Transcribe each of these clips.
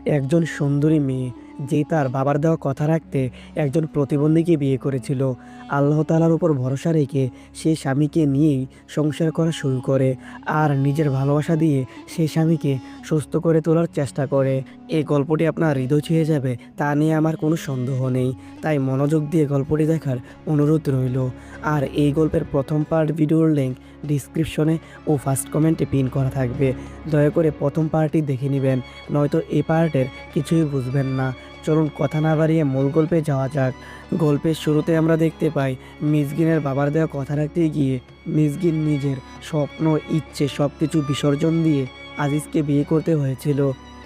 একজন সুন্দরী মেয়ে যে তার বাবার দেওয়া কথা রাখতে একজন প্রতিবন্ধীকে বিয়ে করেছিল। আল্লাহ তাআলার উপর ভরসা রেখে সে স্বামীকে নিয়েই সংসার করা শুরু করে আর নিজের ভালোবাসা দিয়ে সেই স্বামীকে সুস্থ করে তোলার চেষ্টা করে। এই গল্পটি আপনার হৃদয় ছুঁয়ে যাবে তা নিয়ে আমার কোনো সন্দেহ নেই, তাই মনোযোগ দিয়ে গল্পটি দেখার অনুরোধ রইল। আর এই গল্পের প্রথম পার্ট ভিডিওর লিঙ্ক ডিসক্রিপশনে ও ফার্স্ট কমেন্টে পিন করা থাকবে। দয়া করে প্রথম পার্টটি দেখে নেবেন, নয়তো এই পার্টের কিছুই বুঝবেন না। চলুন কথা না বাড়িয়ে মূল গল্পে যাওয়া যাক। গল্পের শুরুতে আমরা দেখতে পাই মিসকিনের বাবার দেওয়া কথা রাখতে গিয়ে মিসকিন নিজের স্বপ্ন, ইচ্ছে সব কিছু বিসর্জন দিয়ে আজিজকে বিয়ে করতে হয়েছিল।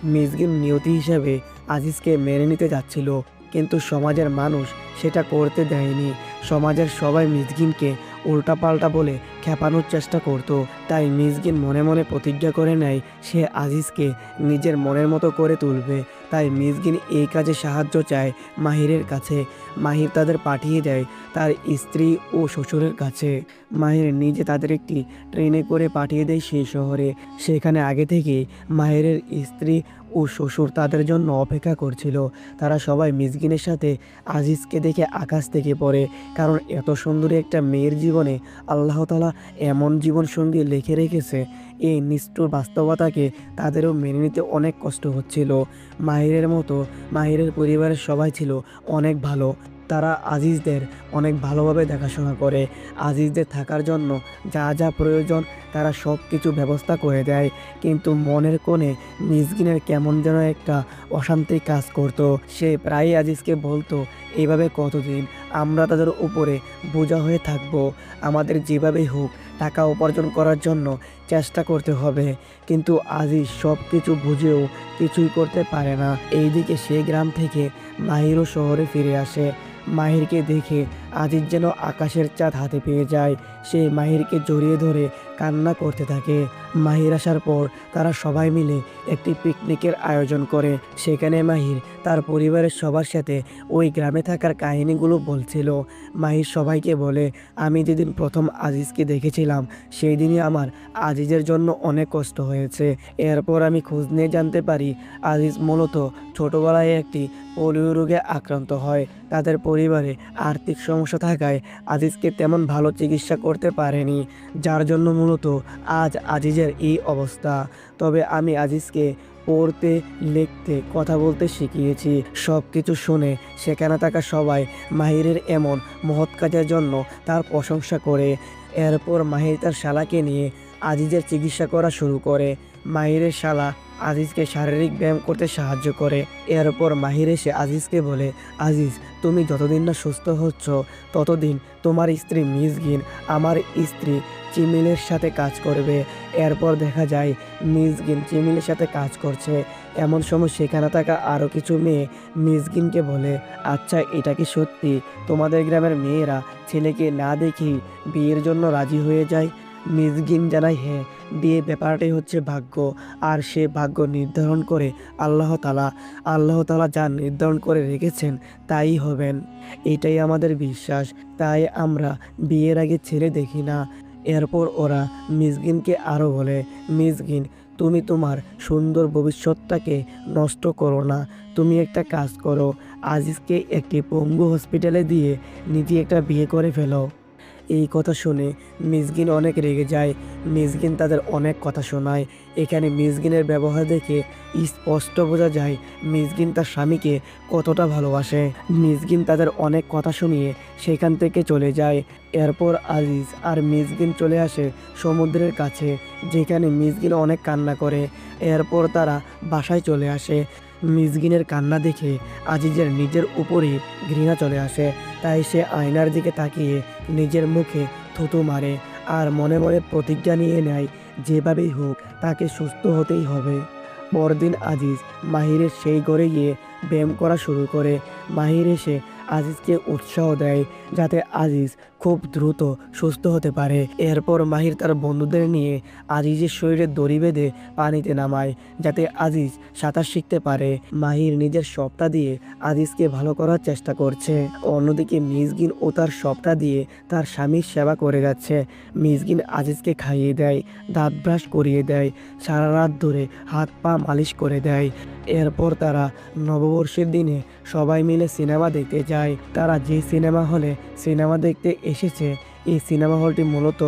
মিসকিন নিয়তি হিসাবে আজিজকে মেনে নিতে যাচ্ছিল, কিন্তু সমাজের মানুষ সেটা করতে দেয়নি। সমাজের সবাই মিসকিনকে উল্টাপাল্টা বলে খেপানোর চেষ্টা করত। তাই মিসকিন মনে মনে প্রতিজ্ঞা করে নেয় সে আজিজকে নিজের মনের মতো করে তুলবে। তাই মিসকিন এই কাজে সাহায্য চায় মাহিরের কাছে। মাহির তাদের পাঠিয়ে দেয় তার স্ত্রী ও শ্বশুরের কাছে। মাহির নিজে তাদের একটি ট্রেনে করে পাঠিয়ে দেয় সেই শহরে। সেখানে আগে থেকেই মাহিরের স্ত্রী ও শ্বশুর তাদের জন্য অপেক্ষা করছিল। তারা সবাই মিসকিনের সাথে আজিজকে দেখে আকাশ থেকে পড়ে, কারণ এত সুন্দরী একটা মেয়ের জীবনে আল্লাহ তাআলা এমন জীবনসঙ্গী লিখে রেখেছে। এই নিষ্ঠুর বাস্তবতাকে তাদেরও মেনে নিতে অনেক কষ্ট হচ্ছিল। মাহিরের মতো মাহিরের পরিবারের সবাই ছিল অনেক ভালো। তারা আজিজদের অনেক ভালোভাবে দেখাশোনা করে। আজিজদের থাকার জন্য যা যা প্রয়োজন তারা সব কিছু ব্যবস্থা করে দেয়। কিন্তু মনের কোণে মিসকিনের কেমন যেন একটা অশান্তি কাজ করত। সে প্রায়ই আজিজকে বলতো, এইভাবে কতদিন আমরা তাদের উপরে বোঝা হয়ে থাকবো? আমাদের যেভাবেই হোক টাকা উপার্জন করার জন্য চেষ্টা করতে হবে। কিন্তু আজিজ সব কিছু বুঝেও কিছুই করতে পারে না। এইদিকে সে গ্রাম থেকে মাহিরও শহরে ফিরে আসে। মাহিরকে দেখে আজিজ যেন আকাশের চাঁদ হাতে পেয়ে যায়। সে মাহিরকে জড়িয়ে ধরে কান্না করতে থাকে। মাহির আসার পর তারা সবাই মিলে একটি পিকনিকের আয়োজন করে। সেখানে মাহির তার পরিবারের সবার সাথে ওই গ্রামে থাকার কাহিনীগুলো বলছিল। মাহির সবাইকে বলে, আমি যেদিন প্রথম আজিজকে দেখেছিলাম সেই দিনই আমার আজিজের জন্য অনেক কষ্ট হয়েছে। এরপর আমি খোঁজ নিয়ে জানতে পারি আজিজ মূলত ছোটবেলায় একটি পোলিও রোগে আক্রান্ত হয়। তাদের পরিবারে আর্থিক সমস্যা থাকায় আজিজকে তেমন ভালো চিকিৎসা করতে পারেনি, যার জন্য মূলত আজ আজিজের এই অবস্থা। তবে আমি আজিজকে পড়তে, লিখতে, কথা বলতে শিখিয়েছি। সব কিছু শুনে সেখানে থাকা সবাই মাহিরের এমন মহৎ কাজের জন্য তার প্রশংসা করে। এরপর মাহির তার শালাকে নিয়ে আজিজের চিকিৎসা করা শুরু করে। মাহিরের শালা আজিজকে শারীরিক ব্যায়াম করতে সাহায্য করে। এরপর মাহির এসে আজিজকে বলে, আজিজ তুমি যতদিন না সুস্থ হচ্ছ ততদিন তোমার স্ত্রী মিসকিন আমার স্ত্রী চিমিলের সাথে কাজ করবে। এরপর দেখা যায় মিসকিন চিমিলের সাথে কাজ করছে। এমন সময় সেখানে থাকা আরও কিছু মেয়ে মিসকিনকে বলে, আচ্ছা এটা কি সত্যি তোমাদের গ্রামের মেয়েরা ছেলেকে না দেখেই বিয়ের জন্য রাজি হয়ে যায়? মিসকিন জানায়, হ্যাঁ, বিয়ে ব্যাপারটাই হচ্ছে ভাগ্য, আর সে ভাগ্য নির্ধারণ করে আল্লাহ তাআলা। আল্লাহ তাআলা যা নির্ধারণ করে রেখেছেন তাই হবেন, এটাই আমাদের বিশ্বাস। তাই আমরা বিয়ের আগে ছেলে দেখি না। এরপর ওরা মিসকিনকে আরও বলে, মিসকিন তুমি তোমার সুন্দর ভবিষ্যৎটাকে নষ্ট করো না। তুমি একটা কাজ করো, আজিজকে একটি পঙ্গু হসপিটালে দিয়ে নিজে একটা বিয়ে করে ফেলো। এই কথা শুনে মিসকিন অনেক রেগে যায়। মিসকিন তাদের অনেক কথা শোনায়। এখানে মিসকিনের ব্যবহার দেখে স্পষ্ট বোঝা যায় মিসকিন তার স্বামীকে কতটা ভালোবাসে। মিসকিন তাদের অনেক কথা শুনিয়ে সেখান থেকে চলে যায়। এরপর আজিজ আর মিসকিন চলে আসে সমুদ্রের কাছে, যেখানে মিসকিন অনেক কান্না করে। এরপর তারা বাসায় চলে আসে। মিসকিনের কান্না দেখে আজিজের নিজের উপরই ঘৃণা চলে আসে। তাই সে আয়নার দিকে তাকিয়ে নিজের মুখে থুতু মারে আর মনে মনে প্রতিজ্ঞা নিয়ে নেয় যেভাবেই হোক তাকে সুস্থ হতেই হবে। পরদিন আজিজ মাহিরের সেই ঘরে গিয়ে ব্যায়াম করা শুরু করে। মাহির এসে আজিজকে উৎসাহ দেয় যাতে আজিজ খুব দ্রুত সুস্থ হতে পারে। এরপর মাহির তার বন্ধুদের নিয়ে আজিজের শরীরে দড়ি বেঁধে পানিতে নামায় যাতে আজিজ সাঁতার শিখতে পারে। মাহির নিজের সবটা দিয়ে আজিজকে ভালো করার চেষ্টা করছে। অন্যদিকে মিসকিন ও তার সবটা দিয়ে তার স্বামীর সেবা করে যাচ্ছে। মিসকিন আজিজকে খাইয়ে দেয়, দাঁত ব্রাশ করিয়ে দেয়, সারা রাত ধরে হাত পা মালিশ করে দেয়। এরপর তারা নববর্ষের দিনে সবাই মিলে সিনেমা দেখতে যায়। তারা যে সিনেমা হলে সিনেমা দেখতে এসেছে, এই সিনেমা হলটি মূলত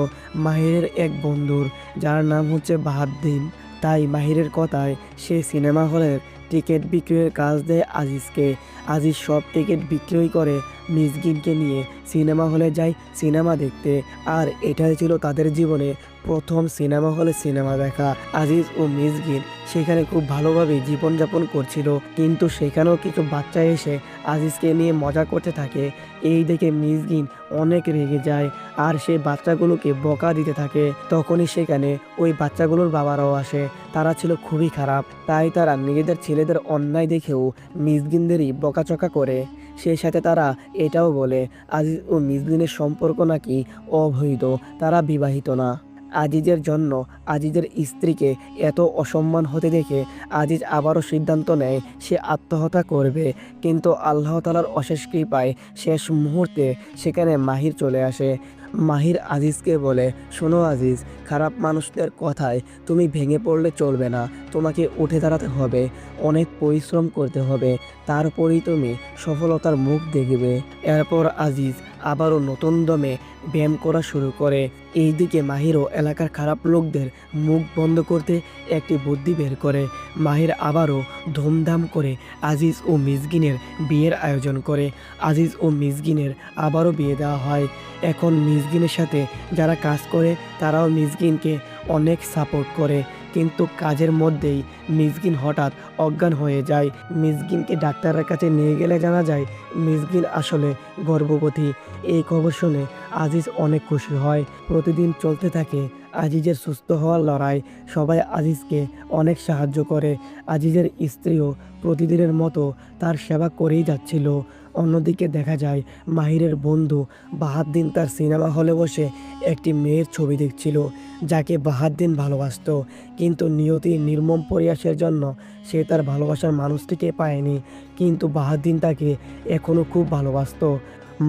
মাহিরের এক বন্ধুর, যার নাম হচ্ছে বাহাদ্দিন। তাই মাহিরের কথায় সে সিনেমা হলের টিকিট বিক্রয়ের কাজ দেয় আজিজকে। আজিজ সব টিকিট বিক্রয় করে মিসকিনকে নিয়ে সিনেমা হলে যায় সিনেমা দেখতে। আর এটাই ছিল তাদের জীবনে প্রথম সিনেমা হলে সিনেমা দেখা। আজিজ ও মিসকিন সেখানে খুব ভালোভাবে জীবনযাপন করছিল, কিন্তু সেখানেও কিছু বাচ্চা এসে আজিজকে নিয়ে মজা করতে থাকে। এই দেখে মিসকিন অনেক রেগে যায় আর সেই বাচ্চাগুলোকে বকা দিতে থাকে। তখনই সেখানে ওই বাচ্চাগুলোর বাবারাও আসে। তারা ছিল খুবই খারাপ, তাই তারা নিজেদের ছেলেদের অন্যায় দেখেও মিসকিনদেরই বকাচকা করে। সেই সাথে তারা এটাও বলে আজিজ ও মিসকিনের সম্পর্ক নাকি অবৈধ, তারা বিবাহিত না। আজিজের জন্য আজিজের স্ত্রীকে এত অসম্মান হতে দেখে আজিজ আবারও সিদ্ধান্ত নেয় সে আত্মহত্যা করবে। কিন্তু আল্লাহ তাআলার অশেষ কৃপায় শেষ মুহূর্তে সেখানে মাহির চলে আসে। মাহির আজিজকে বলে, শোনো আজিজ, খারাপ মানুষদের কথায় তুমি ভেঙে পড়লে চলবে না, তোমাকে উঠে দাঁড়াতে হবে, অনেক পরিশ্রম করতে হবে, তারপরেই তুমি সফলতার মুখ দেখবে। এরপর আজিজ আবারও নতুন দমে ব্যায়াম করা শুরু করে। এইদিকে মাহিরও এলাকার খারাপ লোকদের মুখ বন্ধ করতে একটি বুদ্ধি বের করে। মাহির আবারও ধুমধাম করে আজিজ ও মিসকিনের বিয়ের আয়োজন করে। আজিজ ও মিসকিনের আবারও বিয়ে দেওয়া হয়। এখন মিসকিনের সাথে যারা কাজ করে তারাও মিসকিনকে অনেক সাপোর্ট করে, কিন্তু কাজের মধ্যেই মিসকিন হঠাৎ অজ্ঞান হয়ে যায়। মিসকিনকে ডাক্তারের কাছে নিয়ে গেলে জানা যায় মিসকিন আসলে গর্ভবতী। এই খবর শুনে আজিজ অনেক খুশি হয়। প্রতিদিন চলতে থাকে আজিজের সুস্থ হওয়ার লড়াই। সবাই আজিজকে অনেক সাহায্য করে। আজিজের স্ত্রীও প্রতিদিনের মতো তার সেবা করেই যাচ্ছিল। অন্যদিকে দেখা যায় মাহিরের বন্ধু বাহাদ্দিন তার সিনেমা হলে বসে একটি মেয়ের ছবি দেখছিল, যাকে বাহাদ্দিন ভালোবাসতো। কিন্তু নিয়তির নির্মম পরিহাসের জন্য সে তার ভালোবাসার মানুষটিকে পায়নি, কিন্তু বাহাদ্দিন তাকে এখনও খুব ভালোবাসতো।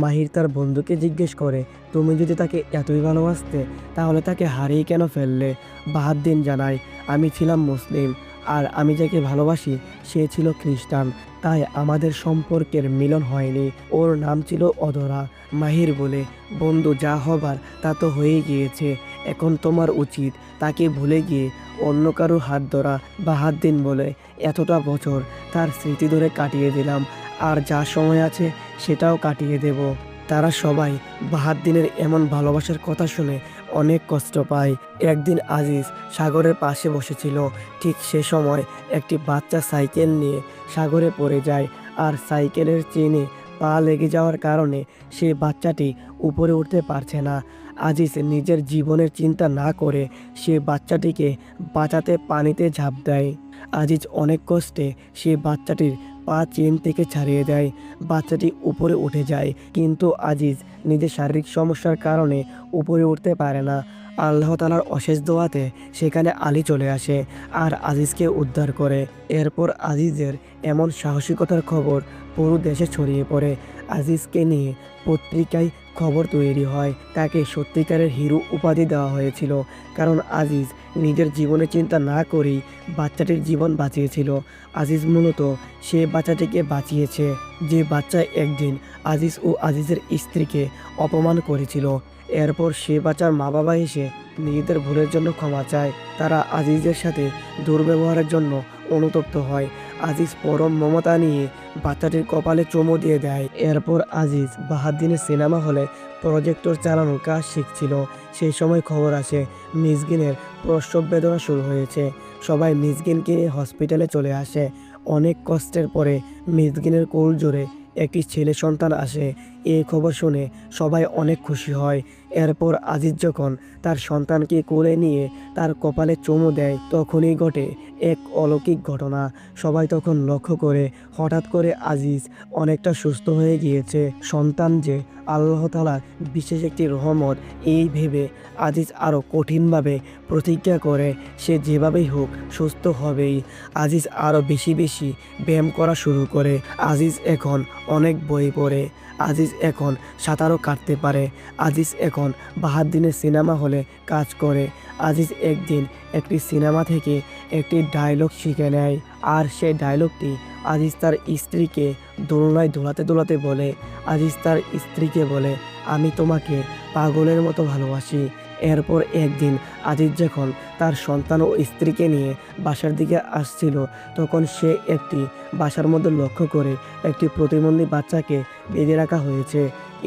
মাহির তার বন্ধুকে জিজ্ঞেস করে, তুমি যদি তাকে এতই ভালোবাসতে তাহলে তাকে হারিয়ে কেন ফেললে? বাহাদ্দিন জানায়, আমি ছিলাম মুসলিম আর আমি যাকে ভালোবাসি সে ছিল খ্রিস্টান, তাই আমাদের সম্পর্কের মিলন হয়নি। ওর নাম ছিল অধরা। মাহির বলে, বন্ধু, যা হবার তা তো হয়ে গিয়েছে, এখন তোমার উচিত তাকে ভুলে গিয়ে অন্য কারোর হাত ধরা। বাহাদ্দিন বলে, এতটা বছর তার স্মৃতি ধরে কাটিয়ে দিলাম, আর যা সময় আছে সেটাও কাটিয়ে দেব। তারা সবাই বাহাদ্দিনের এমন ভালোবাসার কথা শুনে অনেক কষ্ট পায়। একদিন আজিজ সাগরের পাশে বসেছিল। ঠিক সে সময় একটি বাচ্চা সাইকেল নিয়ে সাগরে পড়ে যায়, আর সাইকেলের চেনে পা লেগে যাওয়ার কারণে সে বাচ্চাটি উপরে উঠতে পারছে না। আজিজ নিজের জীবনের চিন্তা না করে সে বাচ্চাটিকে বাঁচাতে পানিতে ঝাঁপ দেয়। আজিজ অনেক কষ্টে সে বাচ্চাটির পা চেন থেকে ছাড়িয়ে দেয়। বাচ্চাটি উপরে উঠে যায়, কিন্তু আজিজ নিজের শারীরিক সমস্যার কারণে উপরে উঠতে পারে না। আল্লাহ তাআলার অশেষ দোয়াতে সেখানে আলী চলে আসে আর আজিজকে উদ্ধার করে। এরপর আজিজের এমন সাহসিকতার খবর পুরো দেশে ছড়িয়ে পড়ে। আজিজকে নিয়ে পত্রিকায় খবর তৈরি হয়। তাকে সত্যিকারের হিরো উপাধি দেওয়া হয়েছিল, কারণ আজিজ নিজের জীবনে চিন্তা না করেই বাচ্চাটির জীবন বাঁচিয়েছিল। আজিজ মূলত সে বাচ্চাটিকে বাঁচিয়েছে যে বাচ্চা একদিন আজিজ ও আজিজের স্ত্রীকে অপমান করেছিল। এরপর সে বাচ্চার মা বাবা এসে নিজেদের ভুলের জন্য ক্ষমা চায়। তারা আজিজের সাথে দুর্ব্যবহারের জন্য অনুতপ্ত হয়। আজিজ পরম মমতা নিয়ে বাচ্চাটির কপালে চুমু দিয়ে দেয়। এরপর আজিজ বাহাদ্দিনের সিনেমা হলে প্রজেক্টর চালানোর কাজ শিখছিল। সেই সময় খবর আসে মিসকিনের প্রসব বেদনা শুরু হয়েছে। সবাই মিসকিনকে নিয়ে হসপিটালে চলে আসে। অনেক কষ্টের পরে মিসকিনের কোল জোরে একটি ছেলে সন্তান আসে। এই খবর শুনে সবাই অনেক খুশি হয়। এরপর আজিজ যখন তার সন্তানকে কোলে নিয়ে তার কপালে চুমু দেয়, তখনই ঘটে এক অলৌকিক ঘটনা। সবাই তখন লক্ষ্য করে হঠাৎ করে আজিজ অনেকটা সুস্থ হয়ে গিয়েছে। সন্তান যে আল্লাহ তাআলার বিশেষ একটি রহমত, এই ভেবে আজিজ আরও কঠিনভাবে প্রতিজ্ঞা করে সে যেভাবেই হোক সুস্থ হবেই। আজিজ আরও বেশি বেশি ব্যায়াম করা শুরু করে। আজিজ এখন অনেক বই পড়ে। আজিজ এখন সাঁতারও কাটতে পারে। আজিজ এখন বাহাদ্দিনের সিনেমা হলে কাজ করে। আজিজ একদিন একটি সিনেমা থেকে একটি ডায়লগ শিখে নেয়, আর সেই ডায়লগটি আজিজ তার স্ত্রীকে দোলনায় দোলাতে দোলাতে বলে। আজিজ তার স্ত্রীকে বলে, আমি তোমাকে পাগলের মতো ভালোবাসি। এরপর একদিন আজিজ যখন তার সন্তান ও স্ত্রীকে নিয়ে বাসার দিকে আসছিল, তখন সে একটি বাসার মধ্যে লক্ষ্য করে একটি প্রতিবন্ধী বাচ্চাকে বেঁধে রাখা হয়েছে।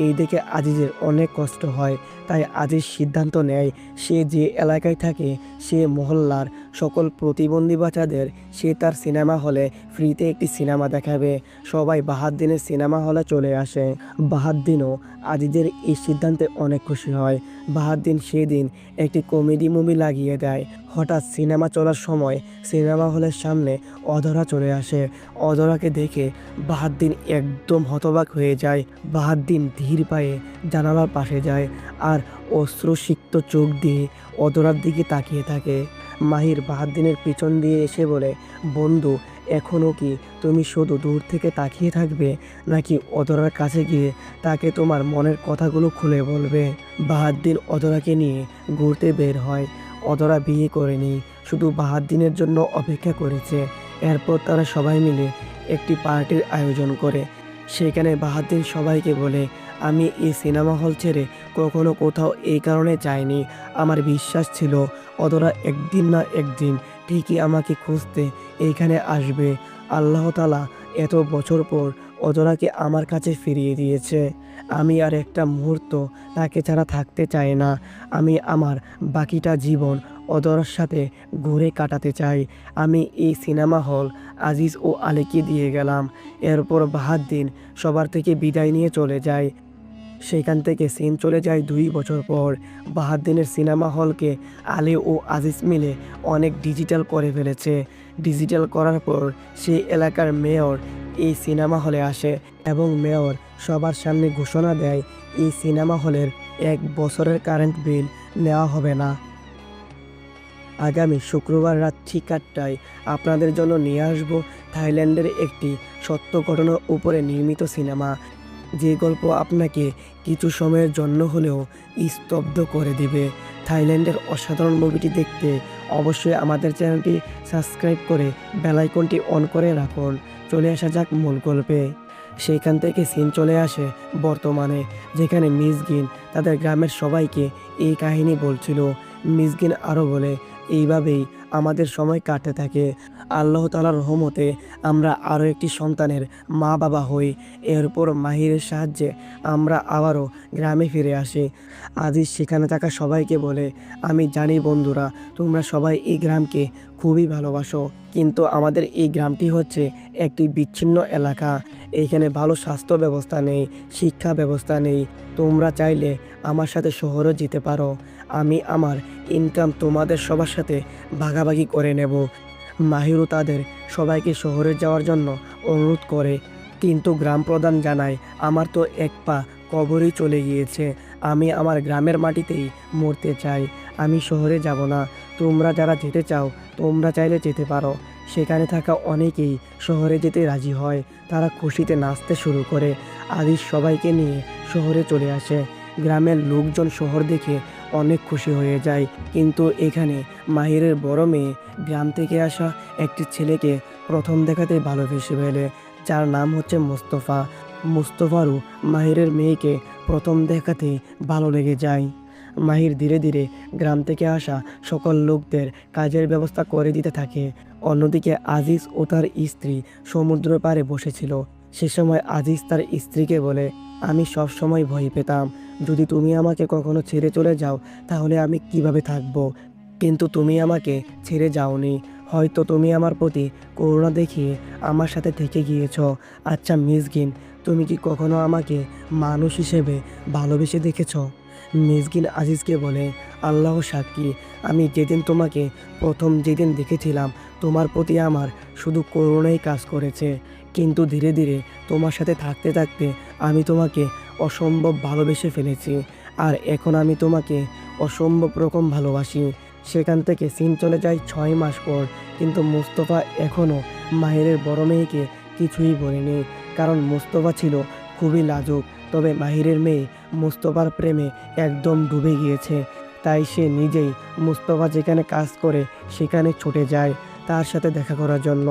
এই দেখে আজিজের অনেক কষ্ট হয়। তাই আজিজ সিদ্ধান্ত নেয় সে যে এলাকায় থাকে সে মহল্লার সকল প্রতিবন্ধী বাচ্চাদের সে তার সিনেমা হলে ফ্রিতে একটি সিনেমা দেখাবে। সবাই বাহাদ্দিনের সিনেমা হলে চলে আসে। বাহাদ্দিনও আজিজের এই সিদ্ধান্তে অনেক খুশি হয়। বাহাদ্দিন সেদিন একটি কমেডি মুভি লাগিয়ে দেয়। হঠাৎ সিনেমা চলার সময় সিনেমা হলের সামনে অধরা চলে আসে। অধরাকে দেখে বাহাদ্দিন একদম হতবাক হয়ে যায়। বাহাদ্দিন ধীর পায়ে জানালার পাশে যায় আর অশ্রুসিক্ত চোখ দিয়ে অধরার দিকে তাকিয়ে থাকে। মাহির বাহাদ্দিনের পিছন দিয়ে এসে বলে, বন্ধু, এখনও কি তুমি শুধু দূর থেকে তাকিয়ে থাকবে, নাকি অধরার কাছে গিয়ে তাকে তোমার মনের কথাগুলো খুলে বলবে? বাহাদ্দিন অধরাকে নিয়ে ঘুরতে বের হয়। অধরা বিয়ে করেনি, শুধু বাহাদ্দিনের জন্য অপেক্ষা করেছে। এরপর তারা সবাই মিলে একটি পার্টির আয়োজন করে। সেখানে বাহাদ্দিন সবাইকে বলে, আমি এই সিনেমা হল ছেড়ে কখনো কোথাও এই কারণে যাইনি। আমার বিশ্বাস ছিল অধরা একদিন না একদিন ঠিকই আমাকে খুঁজতে এইখানে আসবে। আল্লাহ তাআলা এত বছর পর অধরাকে আমার কাছে ফিরিয়ে দিয়েছে। আমি আর একটা মুহূর্ত তাকে ছাড়া থাকতে চাই না। আমি আমার বাকিটা জীবন অধরার সাথে ঘুরে কাটাতে চাই। আমি এই সিনেমা হল আজিজ ও আলীকে দিয়ে গেলাম। এরপর বাহাদ্দিন সবার থেকে বিদায় নিয়ে চলে যায়। সেখান থেকে সিন চলে যায় 2 বছর পর। বাহাদ্দিনের সিনেমা হলকে আলী ও আজিজ মিলে অনেক ডিজিটাল করে ফেলেছে। ডিজিটাল করার পর সেই এলাকার মেয়র এই সিনেমা হলে আসে এবং মেয়র সবার সামনে ঘোষণা দেয় এই সিনেমা হলের 1 বছরের কারেন্ট বিল নেওয়া হবে না। আগামী শুক্রবার রাত ঠিক 8টায় আপনাদের জন্য নিয়ে আসব থাইল্যান্ডের একটি সত্য ঘটনার উপরে নির্মিত সিনেমা, যে গল্প আপনাকে কিছু সময়ের জন্য হলেও স্তব্ধ করে দিবে। থাইল্যান্ডের অসাধারণ মুভিটি দেখতে অবশ্যই আমাদের চ্যানেলটি সাবস্ক্রাইব করে বেল আইকনটি অন করে রাখুন। চলে আসা যাক মূল গল্পে। সেইখান থেকে সিন চলে আসে বর্তমানে, যেখানে মিসগিন তাদের গ্রামের সবাইকে এই কাহিনী বলছিল। মিসগিন আরও বলে, এইভাবেই আমাদের সময় কাটতে থাকে। আল্লাহ তাআলার রহমতে আমরা আরও একটি সন্তানের মা বাবা হই। এরপর মাহিরের সাহায্যে আমরা আবারও গ্রামে ফিরে আসি। আজিজ সেখানে থাকা সবাইকে বলে, আমি জানি বন্ধুরা, তোমরা সবাই এই গ্রামকে খুবই ভালোবাসো, কিন্তু আমাদের এই গ্রামটি হচ্ছে একটি বিচ্ছিন্ন এলাকা। এইখানে ভালো স্বাস্থ্য ব্যবস্থা নেই, শিক্ষা ব্যবস্থা নেই। তোমরা চাইলে আমার সাথে শহরে যেতে পারো। আমি আমার ইনকাম তোমাদের সবার সাথে ভাগাভাগি করে নেব। মাহিরও তাদের সবাইকে শহরে যাওয়ার জন্য অনুরোধ করে, কিন্তু গ্রাম প্রধান জানায়, আমার তো এক পা কবরেই চলে গিয়েছে। আমি আমার গ্রামের মাটিতেই মরতে চাই। আমি শহরে যাব না। তোমরা যারা যেতে চাও তোমরা চাইলে যেতে পারো। সেখানে থাকা অনেকেই শহরে যেতে রাজি হয়। তারা খুশিতে নাচতে শুরু করে। আজিজ সবাইকে নিয়ে শহরে চলে আসে। গ্রামের লোকজন শহর দেখে অনেক খুশি হয়ে যায়, কিন্তু এখানে মাহিরের বড় মেয়ে গ্রাম থেকে আসা একটি ছেলেকে প্রথম দেখাতেই ভালোবেসে ফেলে, যার নাম হচ্ছে মুস্তফা। মুস্তফারও মাহিরের মেয়েকে প্রথম দেখাতেই ভালো লেগে যায়। মাহির ধীরে ধীরে গ্রাম থেকে আসা সকল লোকদের কাজের ব্যবস্থা করে দিতে থাকে। অন্যদিকে আজিজ ও তার স্ত্রী সমুদ্র পাড়ে বসেছিল। সে সময় আজিজ তার স্ত্রীকে বলে, আমি সব সময় ভয় পেতাম যদি তুমি আমাকে কখনো ছেড়ে চলে যাও তাহলে আমি কিভাবে থাকব, কিন্তু তুমি আমাকে ছেড়ে যাওনি। হয়তো তুমি আমার প্রতি করুণা দেখিয়ে আমার সাথে থেকে গিয়েছ। আচ্ছা মিসগিন, তুমি কি কখনো আমাকে মানুষ হিসেবে ভালোবেসে দেখেছ? মিসকিন আজিজকে বলে, আল্লাহ সাক্ষী, আমি যেদিন তোমাকে যেদিন দেখেছিলাম তোমার প্রতি আমার শুধু করুণাই কাজ করেছে। কিন্তু ধীরে ধীরে তোমার সাথে থাকতে থাকতে আমি তোমাকে অসম্ভব ভালোবেসে ফেলেছি। আর এখন আমি তোমাকে অসম্ভব রকম ভালোবাসি। সেখান থেকে সিন চলে যায় 6 মাস পর। কিন্তু মুস্তফা এখনও মাহিরের বড় মেয়েকে কিছুই বলেনি, কারণ মুস্তফা ছিল খুবই লাজুক। তবে মাহিরের মেয়ে মুস্তফার প্রেমে একদম ডুবে গিয়েছে। তাই সে নিজেই মুস্তফা যেখানে কাজ করে সেখানে ছুটে যায় তার সাথে দেখা করার জন্য।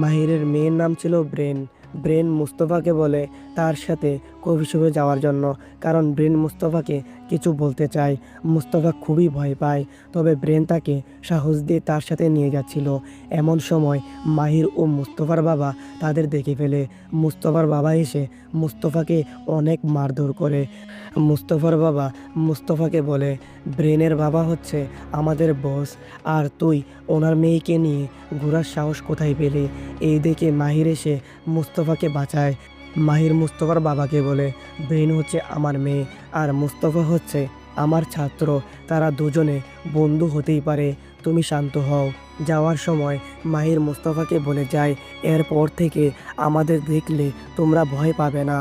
মাহিরের মেয়ের নাম ছিল ব্রেন। ব্রেন মুস্তফাকে বলে তার সাথে কফি শপে যাওয়ার জন্য, কারণ ব্রেন মুস্তফাকে কিছু বলতে চায়। মুস্তফা খুবই ভয় পায়, তবে ব্রেন তাকে সাহস দিয়ে তার সাথে নিয়ে যাচ্ছিল। এমন সময় মাহির ও মুস্তফার বাবা তাদের দেখে ফেলে। মুস্তফার বাবা এসে মুস্তফাকে অনেক মারধর করে। মুস্তফার বাবা মুস্তফাকে বলে, ব্রেনের বাবা হচ্ছে আমাদের বস, আর তুই ওনার মেয়েকে নিয়ে ঘোরার সাহস কোথায় পেলি? এই দেখে মাহির এসে মুস্তফাকে বাঁচায়। মাহির মুস্তফার বাবাকে বলে, ব্রেন হচ্ছে আমার মেয়ে আর মুস্তফা হচ্ছে আমার ছাত্র, তারা দুজনে বন্ধু হতেই পারে, তুমি শান্ত হও। যাওয়ার সময় মাহির মুস্তফাকে বলে যায়, এরপর থেকে আমাদের দেখলে তোমরা ভয় পাবে না।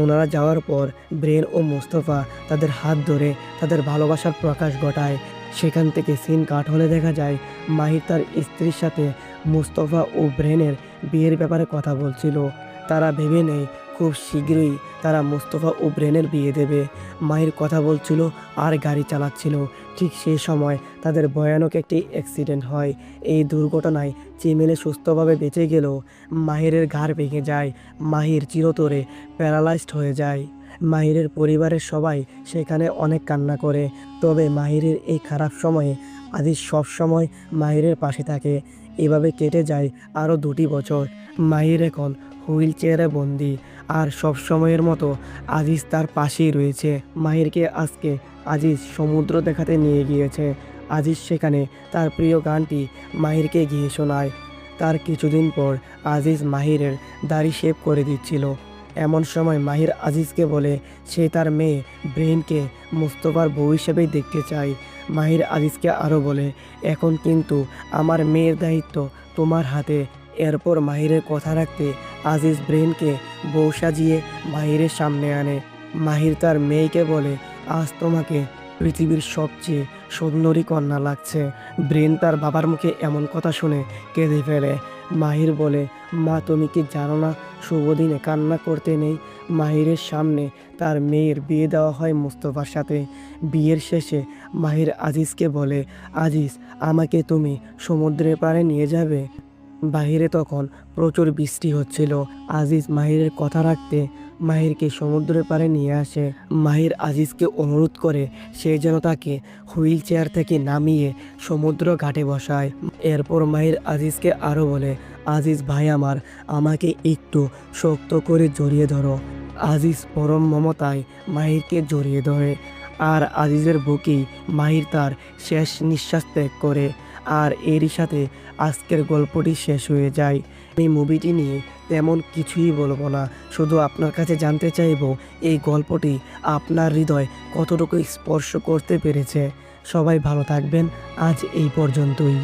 ওনারা যাওয়ার পর ব্রেন ও মুস্তফা তাদের হাত ধরে তাদের ভালোবাসার প্রকাশ ঘটায়। সেখান থেকে সিন কাট হলে দেখা যায় মাহির তার স্ত্রীর সাথে মুস্তফা ও ব্রেনের বিয়ের ব্যাপারে কথা বলছিল। তারা ভেবে নেয় খুব শীঘ্রই তারা মুস্তফা ও ব্রেনের বিয়ে দেবে। মাহির কথা বলছিল আর গাড়ি চালাচ্ছিল। ঠিক সেই সময় তাদের ভয়ানক একটি অ্যাক্সিডেন্ট হয়। এই দুর্ঘটনায় চিমেলে সুস্থভাবে বেঁচে গেলেও মাহিরের ঘাড় ভেঙে যায়। মাহির চিরতরে প্যারালাইজড হয়ে যায়। মাহিরের পরিবারের সবাই সেখানে অনেক কান্না করে। তবে মাহিরের এই খারাপ সময়ে আজিজ সব সময় মাহিরের পাশে থাকে। এভাবে কেটে যায় আরও 2টি বছর। মাহির এখন হুইল চেয়ারে বন্দি, আর সব সময়ের মতো আজিজ তার পাশেই রয়েছে। মাহিরকে আজকে আজিজ সমুদ্র দেখাতে নিয়ে গিয়েছে। আজিজ সেখানে তার প্রিয় গানটি মাহিরকে গিয়ে শোনায়। তার কিছুদিন পর আজিজ মাহিরের দাড়ি শেভ করে দিচ্ছিল। এমন সময় মাহির আজিজকে বলে সে তার মেয়ে ব্রেনকে মুস্তফার বউ হিসেবেই দেখতে চায়। মাহির আজিজকে আরও বলে, এখন কিন্তু আমার মেয়ের দায়িত্ব তোমার হাতে। এরপর মাহিরের কথা রাখতে আজিজ ব্রেনকে বউ সাজিয়ে মাহিরের সামনে আনে। মাহির তার মেয়েকে বলে, আজ তোমাকে পৃথিবীর সবচেয়ে সুন্দরী কন্যা লাগছে। ব্রেন তার বাবার মুখে এমন কথা শুনে কেঁদে ফেলে। মাহির বলে, মা তুমি কি জানো না শুভ দিনে কান্না করতে নেই? মাহিরের সামনে তার মেয়ের বিয়ে দেওয়া হয় মুস্তফার সাথে। বিয়ের শেষে মাহির আজিজকে বলে, আজিজ আমাকে তুমি সমুদ্রের পাড়ে নিয়ে যাবে? বাহিরে তখন প্রচুর বৃষ্টি হচ্ছিল। আজিজ মাহিরের কথা রাখতে মাহিরকে সমুদ্রের পাড়ে নিয়ে আসে। মাহির আজিজকে অনুরোধ করে সে যেন তাকে হুইল চেয়ার থেকে নামিয়ে সমুদ্র ঘাটে বসায়। এরপর মাহির আজিজকে আরও বলে, আজিজ ভাই আমার, আমাকে একটু শক্ত করে জড়িয়ে ধরো। আজিজ পরম মমতায় মাহিরকে জড়িয়ে ধরে, আর আজিজের বুকেই মাহির তার শেষ নিঃশ্বাস ত্যাগ করে। আর এরই সাথে আজকের গল্পটি শেষ হয়ে যায়। আমি মুভিটি নিয়ে তেমন কিছুই বলবো না, শুধু আপনার কাছে জানতে চাইবো এই গল্পটি আপনার হৃদয় কতটুকু স্পর্শ করতে পেরেছে। সবাই ভালো থাকবেন, আজ এই পর্যন্তই।